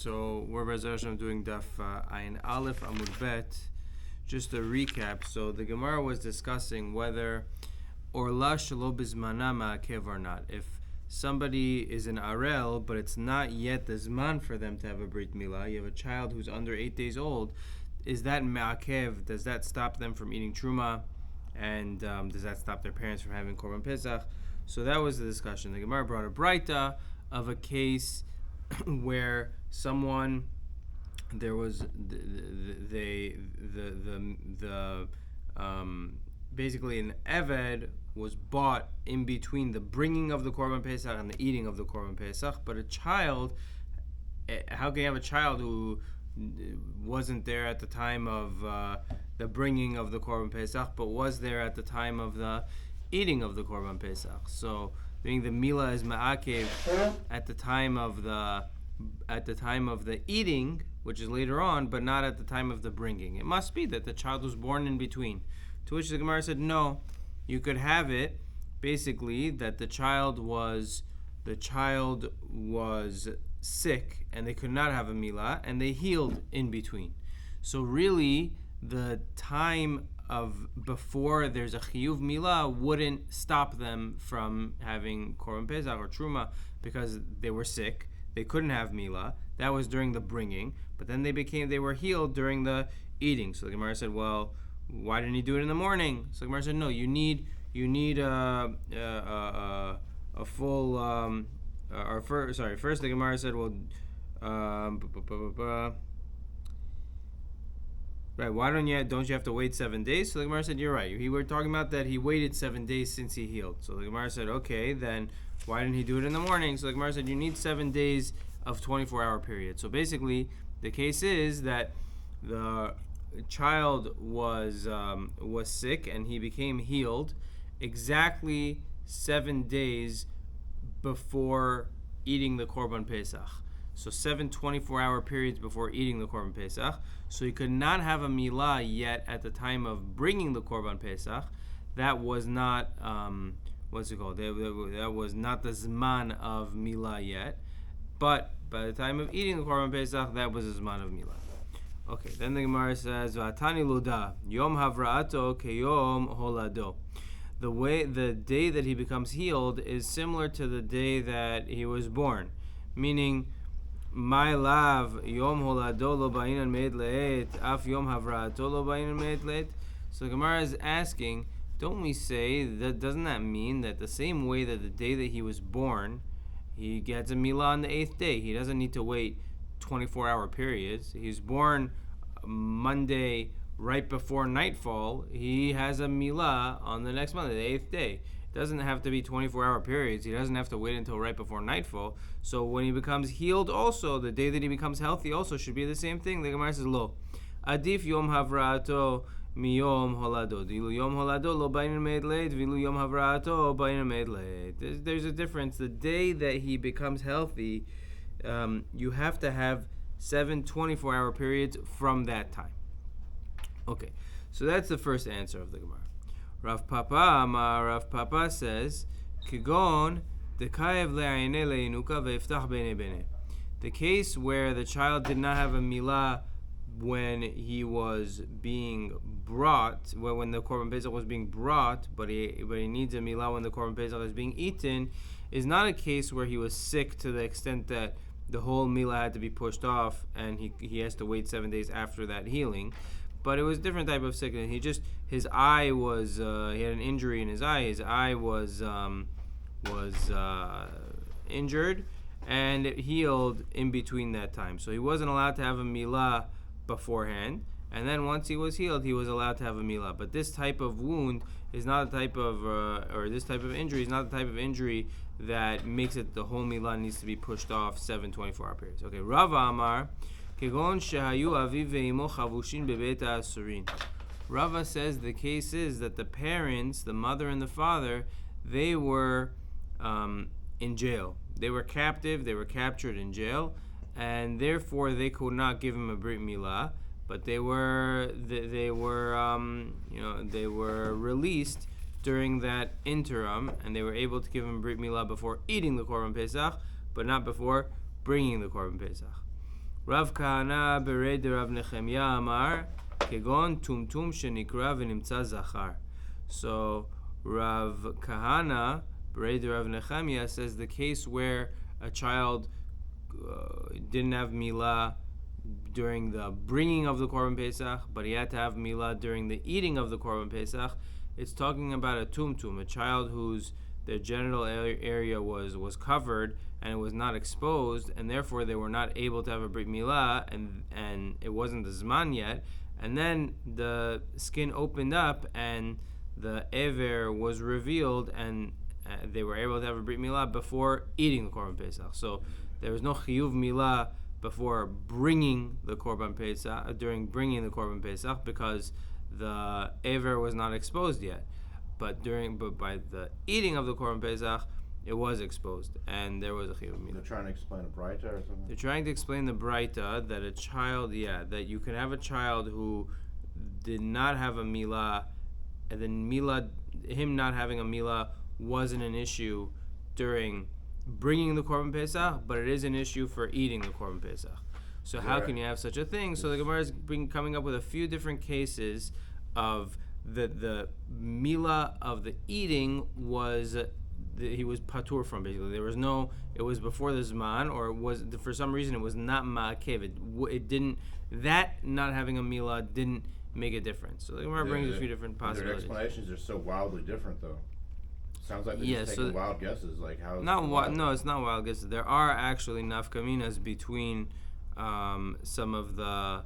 So we're Be'ezras Hashem doing Daf Ayin Aleph Amud Bet. Just a recap. So the Gemara was discussing whether Orla Shelo Bizmana Ma'akev or not. If somebody is an Arel, but it's not yet the Zman for them to have a Brit Milah, you have a child who's under 8 days old, is that Ma'akev? Does that stop them from eating Truma? And does that stop their parents from having Korban Pesach? So that was the discussion. The Gemara brought a Braita of a case where someone, there was basically an Eved was bought in between the bringing of the Korban Pesach and the eating of the Korban Pesach, but a child, how can you have a child who wasn't there at the time of the bringing of the Korban Pesach, but was there at the time of the eating of the Korban Pesach? So being the Mila is Ma'akev at the time of the eating, which is later on, but not at the time of the bringing. It must be that the child was born in between. To which the Gemara said, no, you could have it basically that the child was sick and they could not have a Mila and they healed in between. So really the time of before there's a Chiyuv Milah wouldn't stop them from having Korban Pesach or Truma because they were sick. They couldn't have Milah. That was during the bringing, but then they were healed during the eating. So the Gemara said, well, why didn't he do it in the morning? So the Gemara said, no, you need a full first the Gemara said, well, right, don't you have to wait 7 days? So the Gemara said, you're right. We were talking about that he waited 7 days since he healed. So the Gemara said, okay, then why didn't he do it in the morning? So the Gemara said, you need 7 days of 24-hour period. So basically, the case is that the child was sick and he became healed exactly 7 days before eating the Korban Pesach. So 7 24-hour periods before eating the Korban Pesach. So he could not have a Milah yet at the time of bringing the Korban Pesach. That was not, that was not the Zman of Milah yet. But by the time of eating the Korban Pesach, that was the Zman of Milah. Okay, then the Gemara says, V'atani luda, Yom havra'ato keyom holado. The day that he becomes healed is similar to the day that he was born. Meaning, my lav yom holado lo ba'inan me'ed le'et, af yom havra'ato lo ba'inan me'ed le'et. So the Gemara is asking, don't we say that, doesn't that mean that the same way that the day that he was born, he gets a Milah on the 8th day? He doesn't need to wait 24-hour periods. He's born Monday right before nightfall. He has a Milah on the next Monday, the 8th day. It doesn't have to be 24-hour periods. He doesn't have to wait until right before nightfall. So when he becomes healed also, the day that he becomes healthy also should be the same thing. The Gemara says, lo, adif yom havra'ato miyom holado. Dilu yom holado lo ba'inan me'ed le'et, vilu yom havra'ato ba'inan me'ed le'et. There's a difference. The day that he becomes healthy, you have to have 7 24-hour periods from that time. Okay, so that's the first answer of the Gemara. Rav Papa says, Kigon dekayev le'ayne le'inuka ve'iftach b'nei b'nei. The case where the child did not have a Milah when he was being brought, when the Korban Pesach was being brought, but he needs a Milah when the Korban Pesach is being eaten, is not a case where he was sick to the extent that the whole Milah had to be pushed off and he has to wait 7 days after that healing. But it was a different type of sickness. His eye was, he had an injury in his eye. His eye was injured and it healed in between that time. So he wasn't allowed to have a Milah beforehand. And then once he was healed, he was allowed to have a Milah. But this type of wound is not a type of, or this type of injury is not the type of injury that makes it the whole Milah needs to be pushed off 7 24-hour periods. Okay, Rava Amar, Kegon shehayu aviv ve'imo chavushin bebeit ha'asurin. Rava says the case is that the parents, the mother and the father, they were in jail. They were captive, they were captured in jail, and therefore they could not give him a Brit Milah, but they were released during that interim, and they were able to give him Brit Milah before eating the Korban Pesach, but not before bringing the Korban Pesach. Rav Kahana bered Rav Nechemia Amar Kegon Tumtum Shenikra V'Nimtza Zachar. So Rav Kahana bered Rav Nechemia says the case where a child didn't have milah during the bringing of the Korban Pesach, but he had to have milah during the eating of the Korban Pesach. It's talking about a tumtum, a child whose their genital area was covered and it was not exposed, and therefore they were not able to have a brit milah, and it wasn't the zman yet. And then the skin opened up and the ever was revealed, and they were able to have a brit milah before eating the Korban Pesach. So there was no chiyuv milah before bringing the Korban Pesach, during bringing the Korban Pesach, because the Ever was not exposed yet. But by the eating of the Korban Pesach, it was exposed, and there was a chiyuv milah. They're trying to explain a braita or something? They're trying to explain the braita that a child, that you can have a child who did not have a milah, and then him not having a milah wasn't an issue during bringing the Korban Pesach, but it is an issue for eating the Korban Pesach. So how can you have such a thing? So the Gemara is coming up with a few different cases of the milah of the eating he was patur from, basically. There was no, it was before the zman, or it was, for some reason it was not ma'akev. It didn't, that not having a milah didn't make a difference. So the Gemara brings a few different possibilities. Their explanations are so wildly different, though. Sounds like they're just taking wild guesses, like how. No, it's not wild guesses. There are actually nafkaminas between some of the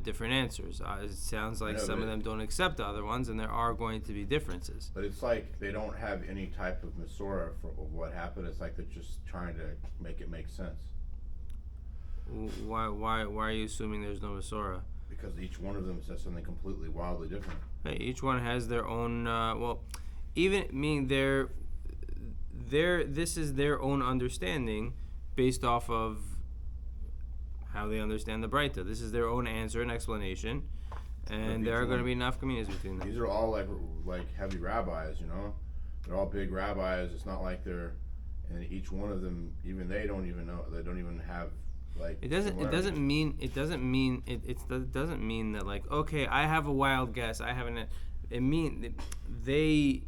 different answers. It sounds like some of them don't accept the other ones, and there are going to be differences. But it's like they don't have any type of Masorah for what happened. It's like they're just trying to make it make sense. Why are you assuming there's no Masorah? Because each one of them says something completely wildly different. Hey, each one has their own. This is their own understanding based off of how they understand the Braita. This is their own answer and explanation, and there are going to be nafkaminas between them. These are all like heavy rabbis, you know. They're all big rabbis. It's not like they're, and each one of them, even they don't even know. They don't even have like. It doesn't mean that, like, okay, I have a wild guess. I haven't. It mean they,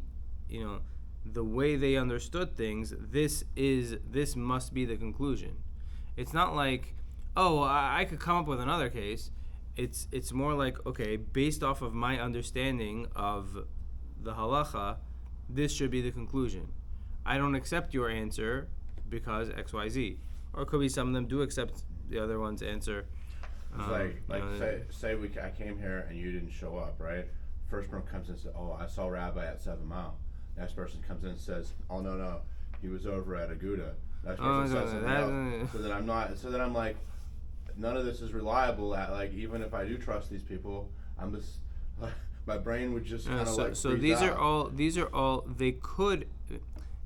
the way they understood things. This must be the conclusion. It's not like, oh, I could come up with another case. It's more like, okay, based off of my understanding of the halacha, this should be the conclusion. I don't accept your answer because X, Y, Z. Or it could be some of them do accept the other one's answer. It's say I came here and you didn't show up, right? First person comes in and says, oh, I saw Rabbi at 7 Mile. Next person comes in and says, oh, no, he was over at Aguda. Next person says something else. So then I'm like, none of this is reliable. Even if I do trust these people, I'm just my brain would just kind of So these are all.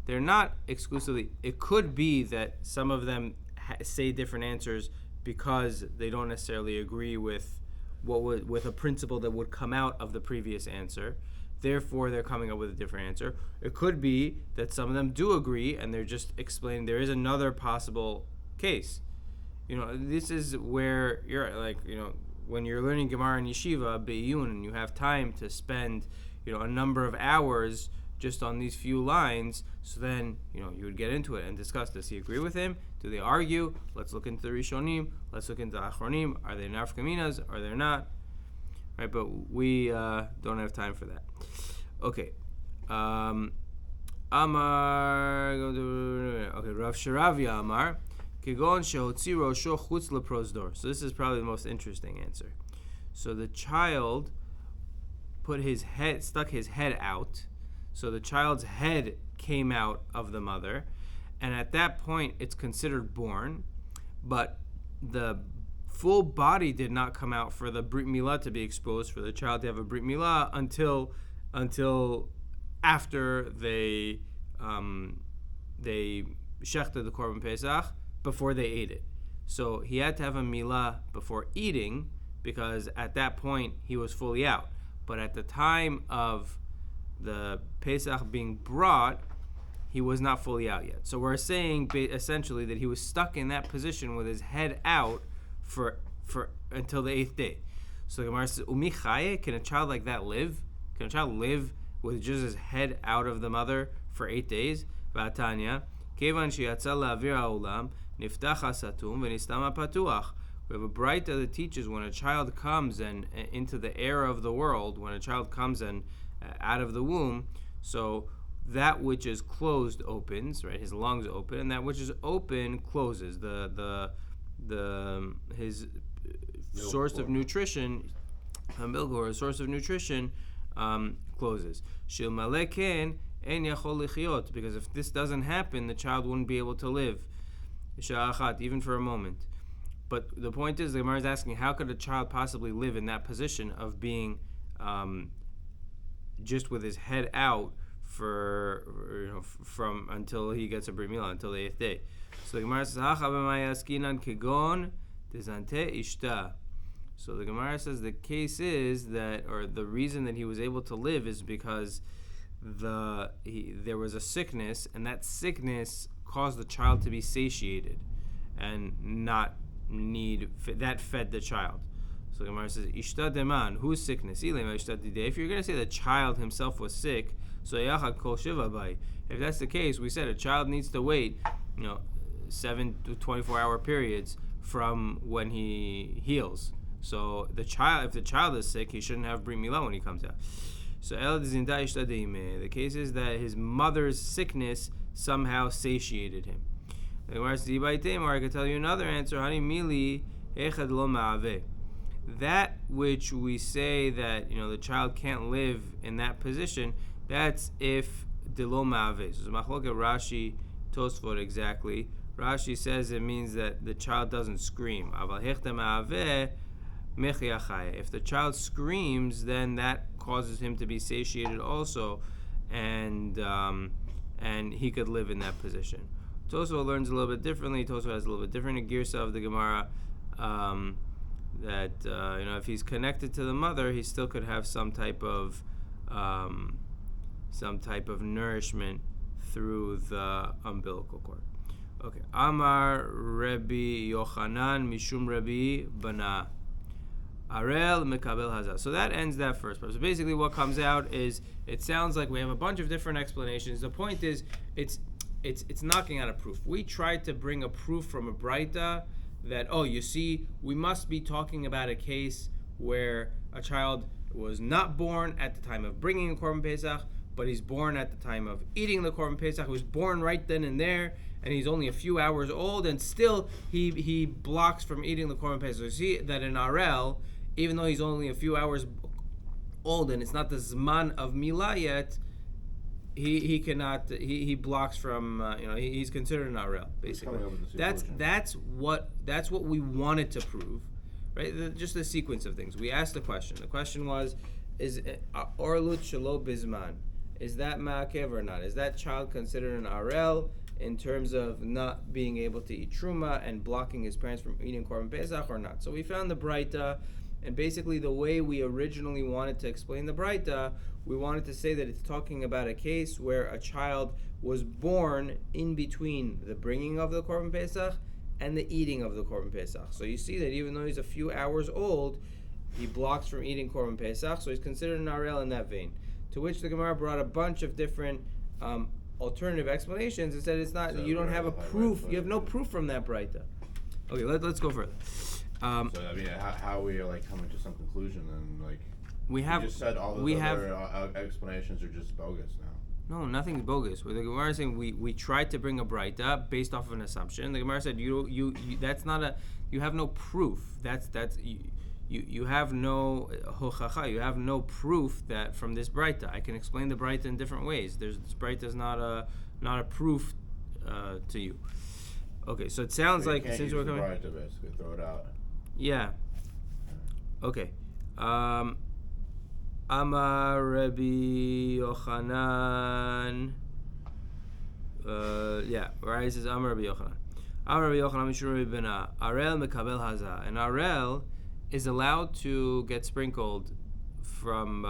They're not exclusively. It could be that some of them say different answers because they don't necessarily agree with with a principle that would come out of the previous answer. Therefore, they're coming up with a different answer. It could be that some of them do agree and they're just explaining there is another possible case. This is where you're when you're learning Gemara in Yeshiva, Be'iyun, and you have time to spend, a number of hours just on these few lines. So then, you would get into it and discuss, does he agree with him? Do they argue? Let's look into the Rishonim. Let's look into the Achronim. Are they nafkaminas? Are they not? Right, but we don't have time for that. Okay. Amar. Okay, Rav Sharavia Amar. So this is probably the most interesting answer. So the child stuck his head out. So the child's head came out of the mother, and at that point it's considered born, but the full body did not come out for the brit milah to be exposed, for the child to have a brit milah until after they shechted the Korban Pesach, before they ate it. So he had to have a milah before eating, because at that point he was fully out. But at the time of the Pesach being brought, he was not fully out yet. So we're saying essentially that he was stuck in that position with his head out for until the 8th day. So the Gemara says, Umi chaye, can a child like that live? Can a child live with just his head out of the mother for 8 days? V'atanya, kevan sheyatza la'avir ha'olam, niftach hasatum v'nistam ha'patuach. We have a braita that teaches when a child comes and into the air of the world, when a child comes and out of the womb, so that which is closed opens, right? His lungs open, and that which is open closes. His source of nutrition, milk or a source of nutrition, closes. Shil maleken en yachol lichiot, because if this doesn't happen, the child wouldn't be able to live, even for a moment. But the point is, the Gemara is asking, how could a child possibly live in that position of being just with his head out from until he gets a brit milah, until the 8th day? So the Gemara says, kegon dezante ishta. So the Gemara says the case is that, or the reason that he was able to live is because there was a sickness, and that sickness caused the child to be satiated and not need that fed the child. So the Gemara says, ishta deman, whose sickness? If you're going to say the child himself was sick, so yachad kol shiva bay. If that's the case, we said a child needs to wait, 7 to 24-hour periods from when he heals. So if the child is sick, he shouldn't have brit milah when he comes out. So the case is that his mother's sickness somehow satiated him. I can tell you another answer. That which we say that the child can't live in that position, that's if delo ma'aveh. So machloket Rashi, Tosfot exactly. Rashi says it means that the child doesn't scream. If the child screams, then that causes him to be satiated also, and he could live in that position. Tosfot learns a little bit differently. Tosfot has a little bit different girsa of the Gemara, that if he's connected to the mother, he still could have some type of nourishment through the umbilical cord. Okay. Amar Rabbi Yochanan Mishum Rabbi Bana Arel Mekabel Hazah. So that ends that first part. So basically, what comes out is it sounds like we have a bunch of different explanations. The point is, it's knocking out a proof. We tried to bring a proof from a braita that, you see, we must be talking about a case where a child was not born at the time of bringing a Korban Pesach, but he's born at the time of eating the Korban Pesach. He was born right then and there, and he's only a few hours old, and still he blocks from eating the Korban Pesach. So you see that in Arel, even though he's only a few hours old and it's not the Zman of Milah yet, he cannot, he blocks from, he's considered an Arel, basically. That's what we wanted to prove, right? Just the sequence of things. We asked the question. The question was, is Orlut Shelo Bizman, is that Ma'akev or not? Is that child considered an Arel in terms of not being able to eat Truma and blocking his parents from eating Korban Pesach or not? So we found the Braita, and basically the way we originally wanted to explain the Braita, we wanted to say that it's talking about a case where a child was born in between the bringing of the Korban Pesach and the eating of the Korban Pesach. So you see that even though he's a few hours old, he blocks from eating Korban Pesach, so he's considered an Arel in that vein. To which the Gemara brought a bunch of different alternative explanations and said it's not. So you don't have a proof. You have no proof from that Braita. Okay, let's go further. How we are coming to some conclusion and we just said all the other explanations are just bogus now. No, nothing's bogus. The Gemara is saying we tried to bring a Braita based off of an assumption. The Gemara said you that's not a, you have no proof. You have no hochacha. You have no proof that from this Braita. I can explain the Braita in different ways. This Braita is not a proof to you. Okay, so it sounds like since we're coming. Braita basically throw it out. Yeah. Okay. Amar Rabbi Yochanan. Right? It says Amar Rabbi Yochanan. Amar Rabbi Yochanan Mishum Rabbi Bena. Arel Mekabel Hazah. And Arel is allowed to get sprinkled from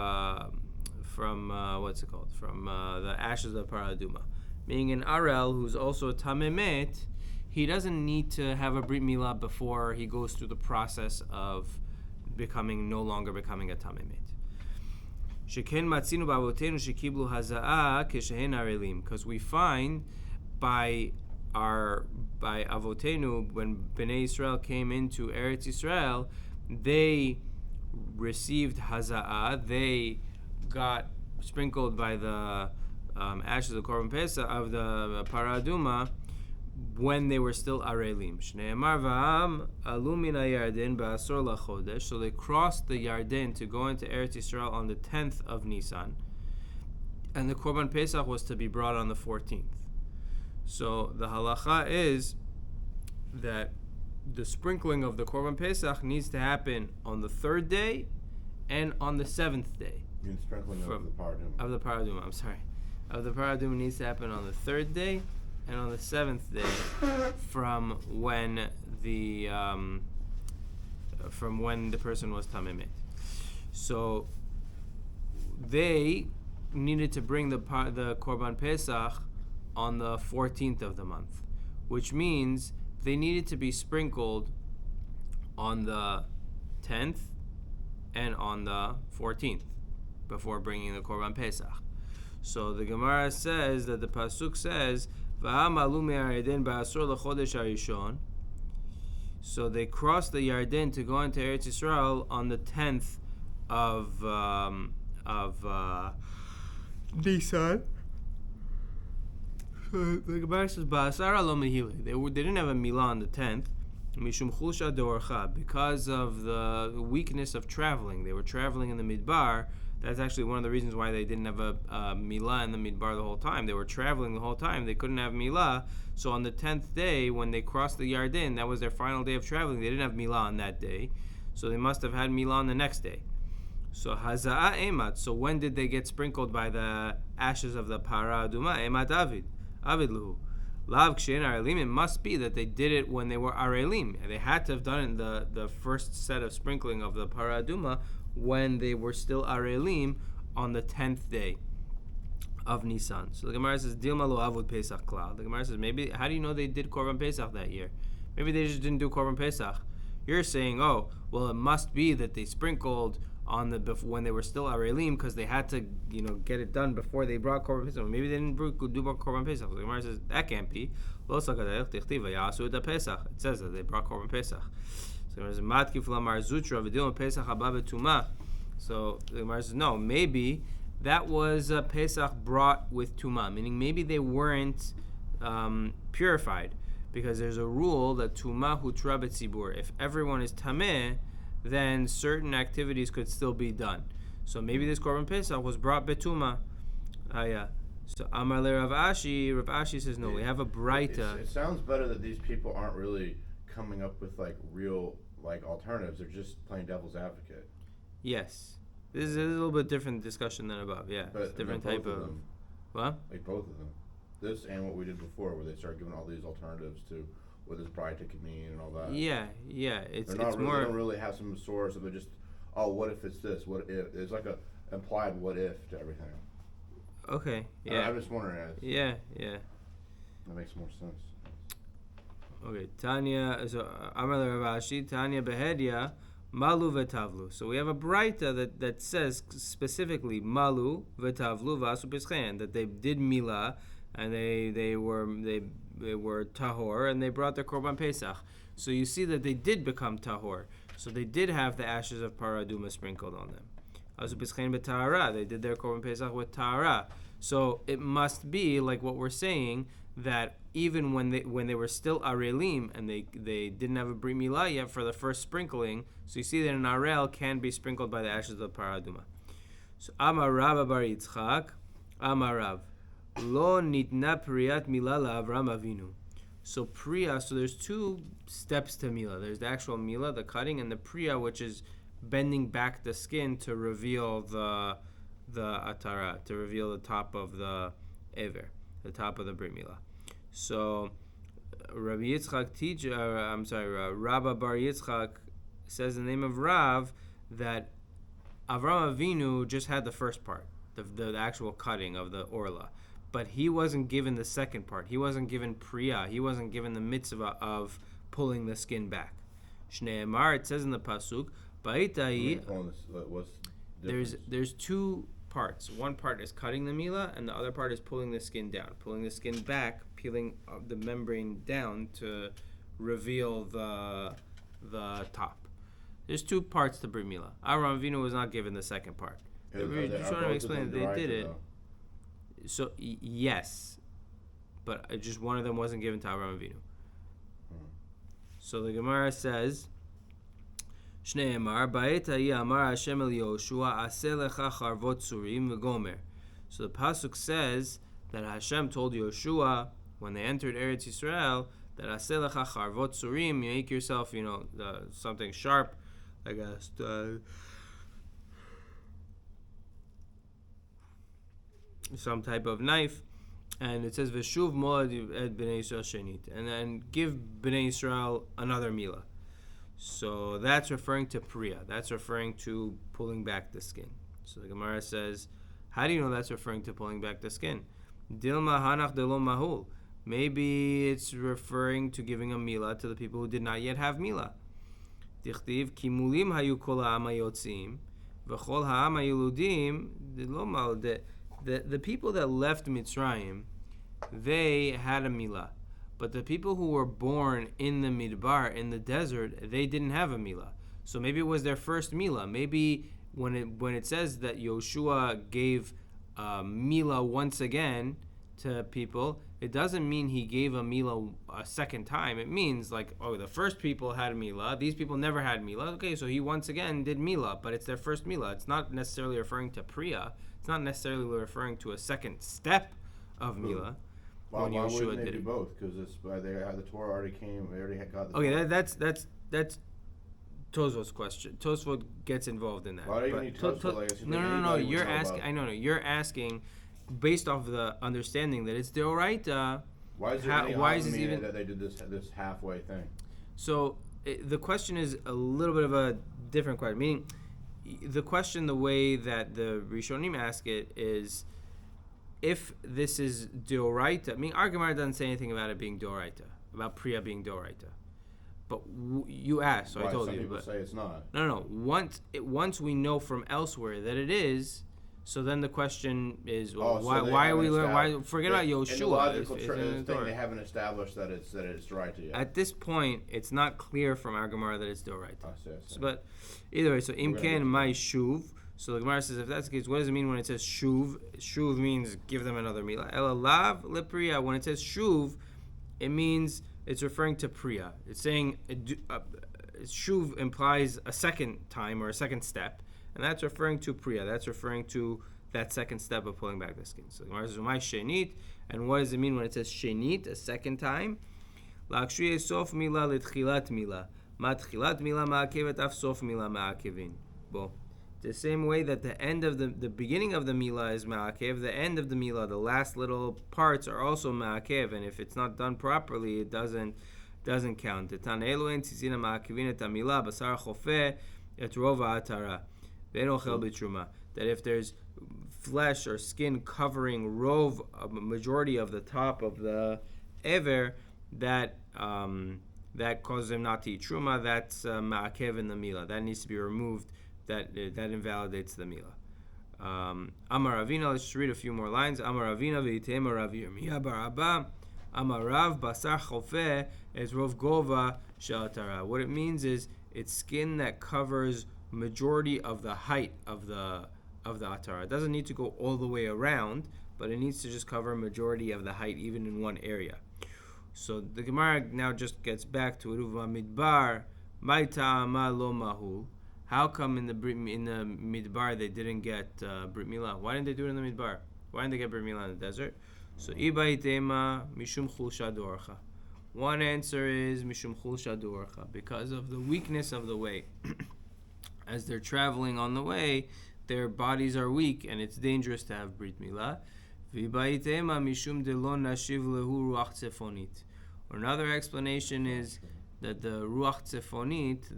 what's it called? From the ashes of Paraduma. Meaning an Arel who's also a Tamemet, he doesn't need to have a Brit Milah before he goes through the process of no longer becoming a Tamemet. Sheken matzinu ba'avotenu shekiblu haza'ah keshehen arelim, because we find by Avotenu, when Bnei Israel came into Eretz Israel, they received haza'ah. They got sprinkled by the ashes of Korban Pesach of the Paraduma when they were still arelim. Shneimar va'am alu min hayarden ba'asor lachodesh. So they crossed the Yarden to go into Eretz Yisrael on the 10th of Nisan, and the Korban Pesach was to be brought on the 14th. So the halacha is that the sprinkling of the Korban Pesach needs to happen on the 3rd day and on the 7th day. The sprinkling of the Paraduma. Of the Paraduma, I'm sorry. Of the Paraduma needs to happen on the 3rd day and on the 7th day from when the person was Tamimit. So they needed to bring the Korban Pesach on the 14th of the month, which means they needed to be sprinkled on the 10th and on the 14th before bringing the Korban Pesach. So the Gemara says that the Pasuk says, so they crossed the Yarden to go into Eretz Yisrael on the 10th of Nisan. The Gemara says, "Ba'asara lo mehile." They didn't have a milah on the 10th, mishum chulsha deorcha, because of the weakness of traveling. They were traveling in the midbar. That's actually one of the reasons why they didn't have a milah in the midbar the whole time. They were traveling the whole time. They couldn't have milah. So on the 10th day, when they crossed the Yarden, that was their final day of traveling. They didn't have milah on that day, so they must have had milah on the next day. So haza'ah emat. So when did they get sprinkled by the ashes of the para aduma? Emat avidluhu. Lav kshein arelim. It must be that they did it when they were arelim. They had to have done it in the first set of sprinkling of the para aduma when they were still arelim on the 10th day of Nisan. So the Gemara says, Dilma lo avod Pesach klal. The Gemara says, maybe, how do you know they did Korban Pesach that year? Maybe they just didn't do Korban Pesach. You're saying, oh, well, it must be that they sprinkled on when they were still arelim because they had to, get it done before they brought Korban Pesach. Maybe they didn't do Korban Pesach. So the Gemara says, that can't be. It says that they brought Korban Pesach. So the Gemara says, no, maybe that was Pesach brought with Tumah, meaning maybe they weren't purified, because there's a rule that Tumah hutra b'tzibur. If everyone is Tameh, then certain activities could still be done. So maybe this Korban Pesach was brought b'tumah. So Amar le Rav Ashi says, no, we have a Braita. It sounds better that these people aren't really coming up with real alternatives. They're just playing devil's advocate. Yes. This is a little bit different discussion than above, yeah. But it's different type of them, what? Like both of them. This and what we did before, where they started giving all these alternatives to what this Braita could mean and all that. Yeah. It's more. They don't really have some source, so they're just, what if it's this? What if? It's like a implied what if to everything. Okay. Yeah. I'm just wondering. Yeah. That makes more sense. Okay. Tanya. So Amar Rav Ashi, Tanya Behedia, Malu v'tavlu. So we have a Braita that says specifically Malu v'tavlu v'asu pischein, that they did milah and they were tahor and they brought their Korban Pesach. So you see that they did become tahor. So they did have the ashes of paraduma sprinkled on them. Asu pischein b'tahara. They did their Korban Pesach with tahara. So it must be like what we're saying, that even when they were still arelim and they didn't have a brit milah yet for the first sprinkling, so you see that an arel can be sprinkled by the ashes of the paraduma. So Amar Rav bar Yitzchak, Amar Rav, lo nitna priyat milah la'Avram Avinu. So priya, so there's two steps to milah. There's the actual milah, the cutting, and the priya, which is bending back the skin to reveal the atara, to reveal the top of the ever, the top of the brit milah. So Rabbi Yitzchak Rabba bar Yitzchak says in the name of Rav that Avram Avinu just had the first part, the actual cutting of the orla. but he wasn't given the second part. He wasn't given priya. He wasn't given the mitzvah of pulling the skin back. Shneimar, it says in the pasuk, Baitai. There's two parts. One part is cutting the milah, and the other part is pulling the skin down, pulling the skin back, peeling the membrane down to reveal the top. There's two parts to Brit Milah. Avraham Avinu was not given the second part. We're trying to explain that they did it. Though. So yes, but just one of them wasn't given to Avraham Avinu. So the Gemara says, Shneimar ba'et hayeh amar Hashem el Yoshua aseh lecha charvot surim v'gomer. So the pasuk says that Hashem told Yoshua when they entered Eretz Yisrael that aseh lecha charvot surim, you make yourself, something sharp, like some type of knife, and it says v'shuv molad et bnei Yisrael shenit, and then give bnei Yisrael another milah. So that's referring to priya. That's referring to pulling back the skin. So the Gemara says, how do you know that's referring to pulling back the skin? Dilma hanach delo mahul. Maybe it's referring to giving a milah to the people who did not yet have milah. Dichtiv kimulim hayu kol ha'am hayotzim v'chol ha'am hayuludim delo mahul. The people that left Mitzrayim, they had a milah. But the people who were born in the midbar, in the desert, they didn't have a milah. So maybe it was their first milah. Maybe when it says that Yoshua gave milah once again to people, it doesn't mean he gave a milah a second time. It means the first people had milah. These people never had milah. Okay, so he once again did milah, but it's their first milah. It's not necessarily referring to priya. It's not necessarily referring to a second step of milah. Why wouldn't they do both? Because the Torah already came. They already got the. Okay, Torah. that's Tosfot's question. Tosfot gets involved in that. Why do you need Tosfot? No. You're asking. I know. You're asking, based off of the understanding that it's deoraita. Why is it even that they did this halfway thing? So the question is a little bit of a different question. Meaning, the question, the way that the Rishonim ask it is, if this is deoraita, our Gemara doesn't say anything about it being deoraita, about priya being deoraita. But you asked, so I told you. Some people say it's not. No. Once we know from elsewhere that it is, so then the question is, why are we learning? Why forget about Yoshua? In the logical thing, they haven't established that it's deoraita yet. At this point, it's not clear from our Gemara that it's deoraita. I see. But either way, so imken my shuv. So the Gemara says, if that's the case, what does it mean when it says shuv? Shuv means give them another milah. Ela lav lepriya. When it says shuv, it means it's referring to priya. It's saying shuv implies a second time or a second step, and that's referring to priya. That's referring to that second step of pulling back the skin. So the Gemara says, my shenit. And what does it mean when it says shenit, a second time? La'akshriye sof milah l'tchilat milah. Ma tchilat milah ma'akevet af sof milah ma'akevin. Bo. The same way that the end of the beginning of the milah is ma'akev, the end of the milah, the last little parts are also ma'akev, and if it's not done properly, it doesn't count. That if there's flesh or skin covering rov, a majority of the top of the ever, that causes him not to eat truma, that's ma'akev in the milah. That needs to be removed. That invalidates the milah. Amar Ravina, let's just read a few more lines. Amar Ravina v'yitema Rav Yirmiyah bar Abba. Amar Rav basar chofeh es rov gova shel atara. What it means is it's skin that covers majority of the height of the atara. It doesn't need to go all the way around, but it needs to just cover majority of the height, even in one area. So the Gemara now just gets back to Eruv Midbar. Mai ta'ama lo mahul. How come in the midbar they didn't get brit milah? Why didn't they do it in the midbar? Why didn't they get brit milah in the desert? So ibaitema mishum chulsha dorcha. One answer is mishum chulsha dorcha, because of the weakness of the way. As they're traveling on the way, their bodies are weak and it's dangerous to have brit milah. Vibaitema mishum delon nashiv lehu ruach tzefonit. Or another explanation is that the ruach tzefonit,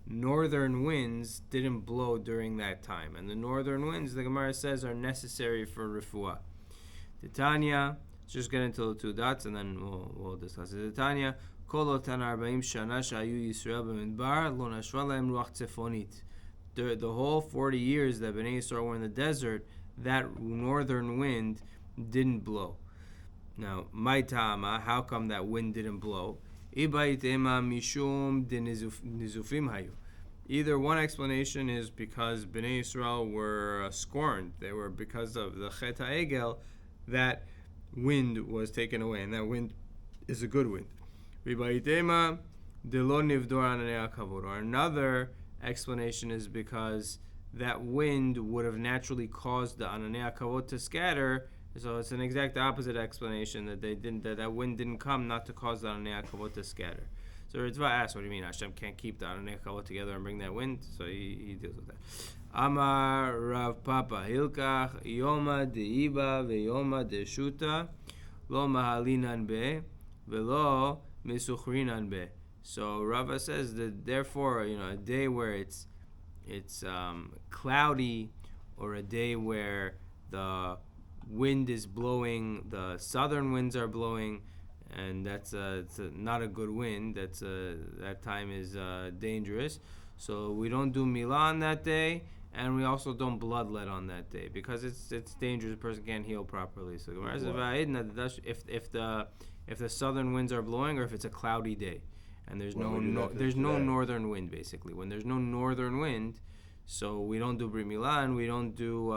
northern winds didn't blow during that time. And the northern winds, the Gemara says, are necessary for refuah. Titania, let's just get into the two dots and then we'll discuss it. Titania, Kol otan 40 shana shayu Yisrael b'midbar lo nashva lahem ruach tzefonit. The whole 40 years that Bnei Yisrael were in the desert, that northern wind didn't blow. Now, my ta'ama, how come that wind didn't blow? Mishum de nizufim hayu. Either one explanation is because Bnei Yisrael were scorned. They were, because of the Chet HaEgel, that wind was taken away, and that wind is a good wind. Or another explanation is because that wind would have naturally caused the Ananei HaKavod to scatter. So it's an exact opposite explanation, that that wind didn't come not to cause the Ananei HaKavod to scatter. So Ritva asks, what do you mean? Hashem can't keep the Ananei HaKavod together and bring that wind? So he deals with that. Amar Rav Papa Hilkach Yoma Deiba Veyoma Deshuta Lo Mahalinan Be Velo Misuchrinan Be. So Rava says that therefore, a day where it's cloudy, or a day where the wind is blowing, the southern winds are blowing, and that's not a good wind. That time is dangerous. So we don't do Milah on that day, and we also don't bloodlet on that day because it's dangerous. A person can't heal properly. So if the southern winds are blowing, or if it's a cloudy day, and there's no northern wind, basically. When there's no northern wind, so we don't do Brit Milah, and we don't do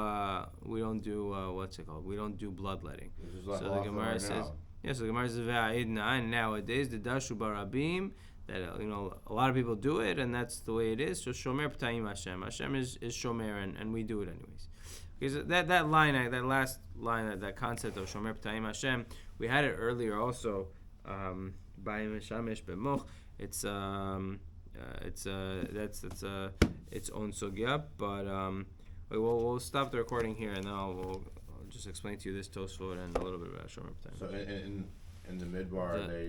what's it called? We don't do bloodletting. So the Gemara says, so the Gemara says nowadays the Dashu Barabim, that a lot of people do it, and that's the way it is. So Shomer P'tayim Hashem. Hashem is Shomer, and we do it anyways. Because that line, that last line, that concept of Shomer P'tayim Hashem, we had it earlier also. Ba'im Shamesh B'moch. It's its own sugya, but we'll stop the recording here, and then I'll just explain to you this Tosfot and a little bit about Shomer P'tayim. So in the midbar, they